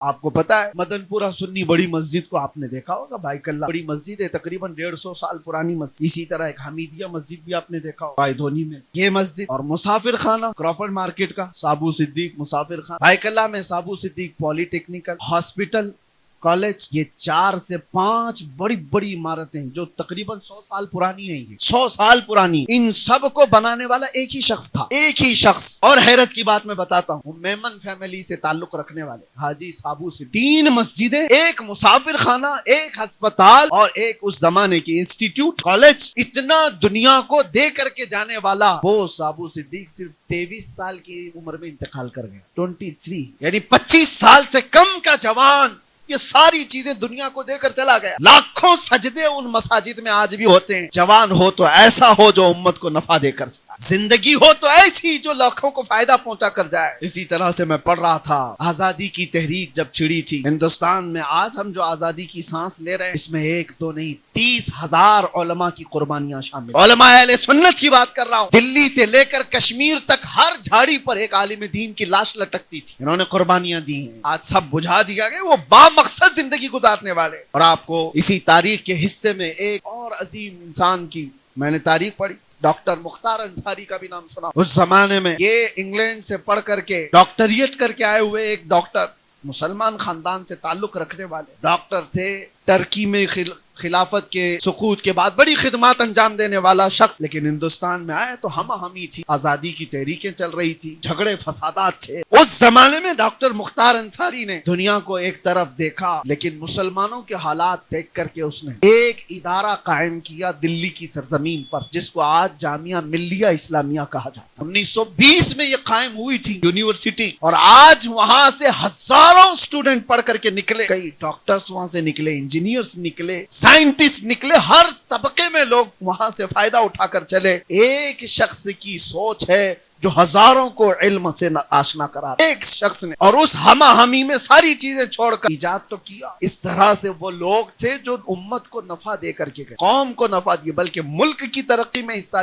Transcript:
آپ کو پتا ہے مدن پورہ سنی بڑی مسجد کو آپ نے دیکھا ہوگا بھائی کلّا، بڑی مسجد ہے، تقریباً 150 سال پرانی مسجد۔ اسی طرح ایک حمیدیہ مسجد بھی آپ نے دیکھا ہوگا بھائی دھونی میں، یہ مسجد اور مسافر خانہ کراپرڈ مارکیٹ کا سابو صدیق مسافر خانہ، بھائی کلّا میں سابو صدیق پولی ٹیکنیکل ہاسپٹل کالج، یہ 4 سے 5 بڑی بڑی عمارتیں جو تقریباً 100 سال پرانی ہیں، یہ 100 سال پرانی، ان سب کو بنانے والا ایک ہی شخص تھا، ایک ہی شخص۔ اور حیرت کی بات میں بتاتا ہوں، میمن فیملی سے تعلق رکھنے والے حاجی سابو سے 3 مسجدیں، ایک مسافر خانہ، ایک ہسپتال اور ایک اس زمانے کی انسٹیٹیوٹ کالج، اتنا دنیا کو دے کر کے جانے والا وہ سابو صدیق صرف 23 سال کی عمر میں انتقال کر گیا، 23، یعنی 25 سال سے کم کا جوان یہ ساری چیزیں دنیا کو دے کر چلا گیا۔ لاکھوں سجدے ان مساجد میں آج بھی ہوتے ہیں۔ جوان ہو تو ایسا ہو جو امت کو نفع دے کر جائے، زندگی ہو تو ایسی جو لاکھوں کو فائدہ پہنچا کر جائے۔ اسی طرح سے میں پڑھ رہا تھا، آزادی کی تحریک جب چھڑی تھی ہندوستان میں، آج ہم جو آزادی کی سانس لے رہے ہیں، اس میں 1 2 نہیں 30,000 علماء کی قربانیاں شامل، علماء اہل سنت کی بات کر رہا ہوں۔ دلی سے لے کر کشمیر تک ہر جھاڑی پر ایک عالم دین کی لاش لٹکتی تھی، انہوں نے قربانیاں دی ہیں، آج سب بجھا دیا گیا، وہ مقصد زندگی گزارنے والے۔ اور آپ کو اسی تاریخ کے حصے میں ایک اور عظیم انسان کی میں نے تاریخ پڑھی، ڈاکٹر مختار انصاری کا بھی نام سنا۔ اس زمانے میں یہ انگلینڈ سے پڑھ کر کے ڈاکٹریٹ کر کے آئے ہوئے ایک ڈاکٹر، مسلمان خاندان سے تعلق رکھنے والے ڈاکٹر تھے، ترکی میں خلافت کے سقوط کے بعد بڑی خدمات انجام دینے والا شخص، لیکن ہندوستان میں آئے تو ہم ہمی تھی، آزادی کی تحریکیں چل رہی تھی، جھگڑے فسادات تھے۔ اس زمانے میں ڈاکٹر مختار انصاری نے دنیا کو ایک طرف دیکھا، لیکن مسلمانوں کے حالات دیکھ کر کے اس نے ایک ادارہ قائم کیا دلی کی سرزمین پر، جس کو آج جامعہ ملیہ اسلامیہ کہا جاتا ہے۔ 1920 میں یہ قائم ہوئی تھی یونیورسٹی، اور آج وہاں سے ہزاروں اسٹوڈنٹ پڑھ کر کے نکلے، کئی ڈاکٹرز وہاں سے نکلے، انجینئرز نکلے، سائنٹسٹ نکلے، ہر طبقے میں لوگ وہاں سے فائدہ اٹھا کر چلے۔ ایک شخص کی سوچ ہے جو ہزاروں کو علم سے آشنا کرا، ایک شخص نے، اور اس ہمہ ہمی میں ساری چیزیں چھوڑ کر ایجاد تو کیا۔ اس طرح سے وہ لوگ تھے جو امت کو نفع دے کر کے گئے، قوم کو نفع دیے، بلکہ ملک کی ترقی میں حصہ